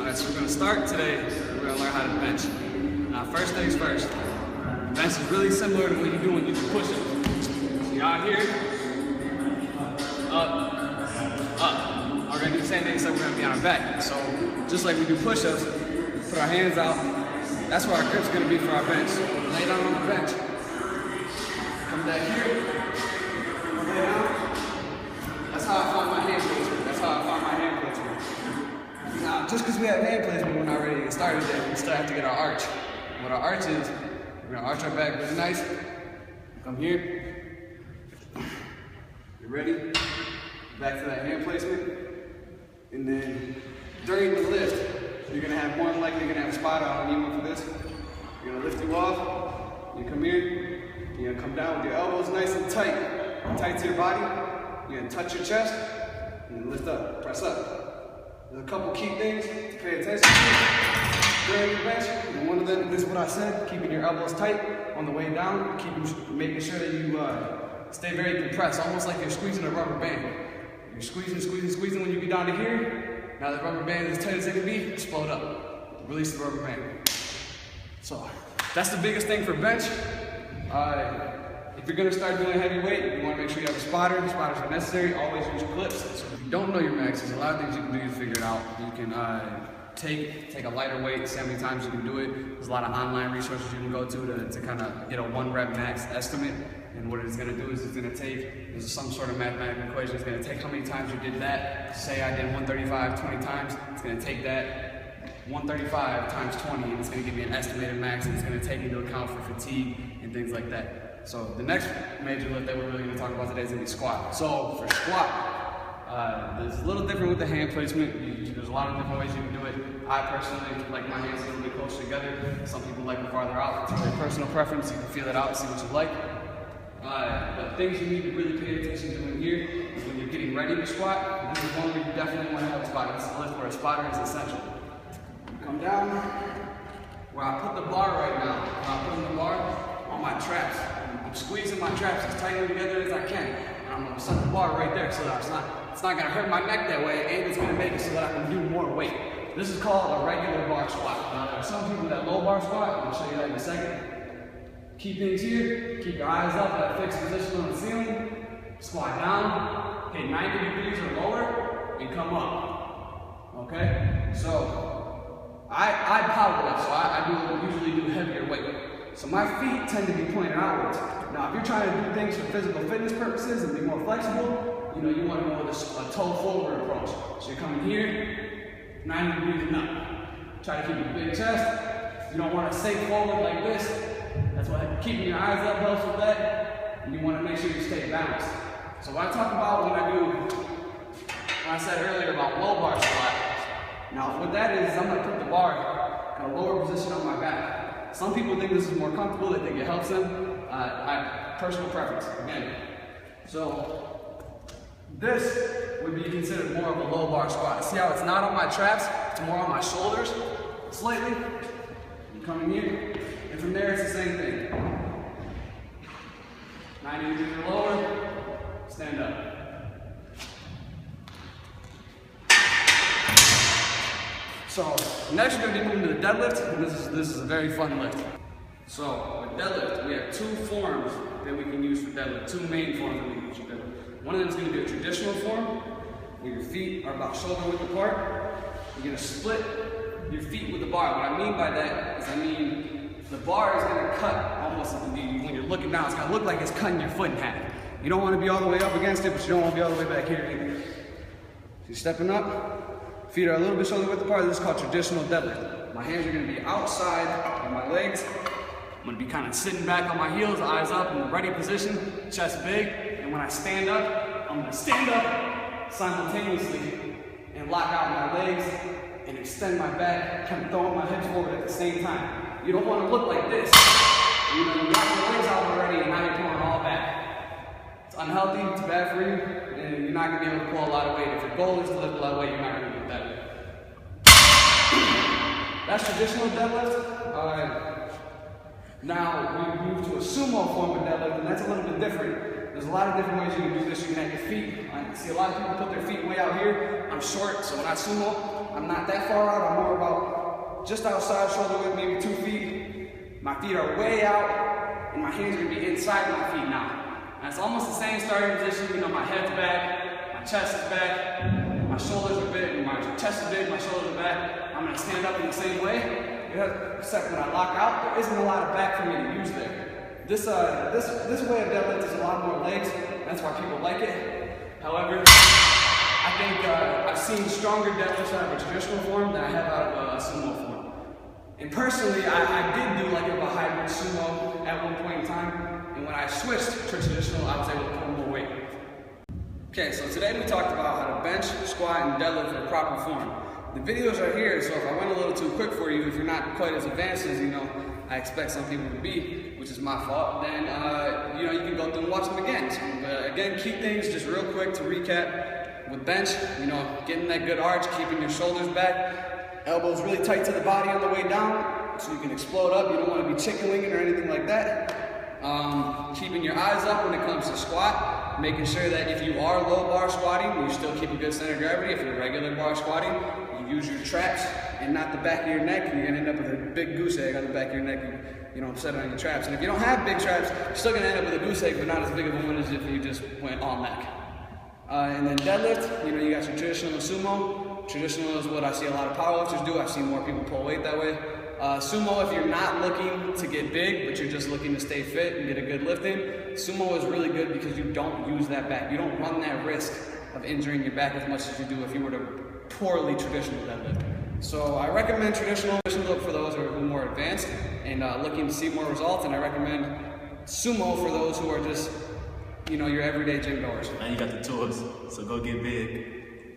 Alright, so we're going to start today. We're going to learn how to bench. Now, first things first. Bench is really similar to what you do when you do push-ups. So you're out here, up. We're going to do the same thing, except we're going to be on our back. So just like we do push-ups, put our hands out. That's where our grip's going to be for our bench. Lay down on the bench. Come back here. Lay down. That's how I find my hand placement. That's how I find my hand placement. Now, just because we have hand placement, we're not ready to get started yet. We still have to get our arch. What our arch is, we're going to arch our back really nice. Come here. You ready? Back to that hand placement. And then during the lift, you're going to have more than likely a spot on you for this. You're going to lift you off. You come here. You're going to come down with your elbows nice and tight. Tight to your body. You're going to touch your chest. And then lift up. Press up. There's a couple key things to pay attention to during your bench. And one of them, this is what I said, keeping your elbows tight on the way down, making sure that you stay very compressed, almost like you're squeezing a rubber band. You're squeezing when you get down to here. Now the rubber band is as tight as it can be, explode up. Release the rubber band. So that's the biggest thing for bench. If you're going to start doing heavy weight, you want to make sure you have a spotter. The spotters are necessary. Always use clips. So if you don't know your max, there's a lot of things you can do to figure it out. You can take a lighter weight, see how many times you can do it. There's a lot of online resources you can go to kind of get a 1 rep max estimate. And what it's going to do is it's going to take, there's some sort of mathematical equation. It's going to take how many times you did that. Say I did 135 20 times. It's going to take that 135 times 20, and it's going to give me an estimated max, and it's going to take into account for fatigue and things like that. So the next major lift that we're really going to talk about today is going to be squat. So for squat, it's a little different with the hand placement. There's a lot of different ways you can do it. I personally like my hands a little bit closer together. Some people like them farther out. It's your personal preference. You can feel it out and see what you like. But things you need to really pay attention to in here is when you're getting ready to squat. This is one where you definitely want to have a spotter. This is a lift where a spotter is essential. You come down. Where I put the bar right now, I'm putting the bar on my traps. I'm squeezing my traps as tightly together as I can. And I'm going to set the bar right there so that it's not going to hurt my neck that way, and it's going to make it so that I can do more weight. This is called a regular bar squat. Now, there are some people that low bar squat. I'll show you that in a second. Key things here, keep your eyes up at a fixed position on the ceiling. Squat down, hit 90 degrees or lower, and come up. Okay? So, I power lift, so I usually do heavier weight. So my feet tend to be pointed outwards. Now, if you're trying to do things for physical fitness purposes and be more flexible, you want to go with a toe forward approach. So you're coming here, 90 degrees and up. Try to keep a big chest. You don't want to sink forward like this. That's why keeping your eyes up helps with that. And you want to make sure you stay balanced. So what I talk about when I said earlier about low bar squat, now what that is I'm going to put the bar in a lower position on my back. Some people think this is more comfortable, they think it helps them. I personal preference, again. So this would be considered more of a low bar squat. See how it's not on my traps, it's more on my shoulders, slightly. You come in here, and from there it's the same thing. 90 degrees or lower, stand up. So next we're going to be moving to the deadlift, and this is a very fun lift. So with deadlift, we have 2 forms that we can use for deadlift, 2 main forms that we can use for deadlift. One of them is going to be a traditional form, where your feet are about shoulder width apart. You're going to split your feet with the bar. What I mean by that is the bar is going to cut almost when you're looking down. It's going to look like it's cutting your foot in half. You don't want to be all the way up against it, but you don't want to be all the way back here either. So you're stepping up. Feet are a little bit shoulder width apart. This is called traditional deadlift. My hands are going to be outside of my legs. I'm going to be kind of sitting back on my heels, eyes up in the ready position, chest big. And when I stand up, I'm going to stand up simultaneously and lock out my legs and extend my back, kind of throwing my hips forward at the same time. You don't want to look like this. You lock your legs out already and now you're pulling all back. It's unhealthy, it's bad for you, and you're not going to be able to pull a lot of weight. If your goal is to lift a lot of weight, you're not going to do that. That's traditional deadlift. Now we move to a sumo form of deadlift, and that's a little bit different. There's a lot of different ways you can do this. You can have your feet. I see a lot of people put their feet way out here. I'm short, so when I sumo, I'm not that far out. I'm more just outside shoulder width, maybe 2 feet. My feet are way out, and my hands are gonna be inside my feet now. And it's almost the same starting position. You know, my head's back, my chest is back, my shoulders are big, my chest is big, my shoulders are back. I'm gonna stand up in the same way. Except when I lock out, there isn't a lot of back for me to use there. This way of deadlift is a lot more legs. That's why people like it. However, I think I've seen stronger deadlifts out of a traditional form than I have out of a sumo form. And personally, I did do like a hybrid sumo at one point in time. And when I switched to traditional, I was able to pull more weight. Okay, so today we talked about how to bench, squat, and deadlift in proper form. The videos are here, so if I went a little too quick for you, if you're not quite as advanced as, you know, I expect some people to be, which is my fault, then, you know, you can go through and watch them again. So, again, key things, just real quick to recap. With bench, you know, getting that good arch, keeping your shoulders back, elbows really tight to the body on the way down, so you can explode up. You don't want to be chicken winging or anything like that. Keeping your eyes up when it comes to squat, making sure that if you are low bar squatting, you still keep a good center of gravity. If you're regular bar squatting, you use your traps and not the back of your neck. You're gonna end up with a big goose egg on the back of your neck. You know, set it on your traps. And if you don't have big traps, you're still gonna end up with a goose egg, but not as big of a one as if you just went all neck. And then deadlift, you know, you got your traditional and sumo. Traditional is what I see a lot of powerlifters do. I've seen more people pull weight that way. Sumo, if you're not looking to get big, but you're just looking to stay fit and get a good lift in, sumo is really good because you don't use that back. You don't run that risk of injuring your back as much as you do if you were to poorly traditional deadlift. So I recommend traditional for those who are more advanced and looking to see more results, and I recommend sumo for those who are just, you know, your everyday gym goers. Now you got the tools, so go get big.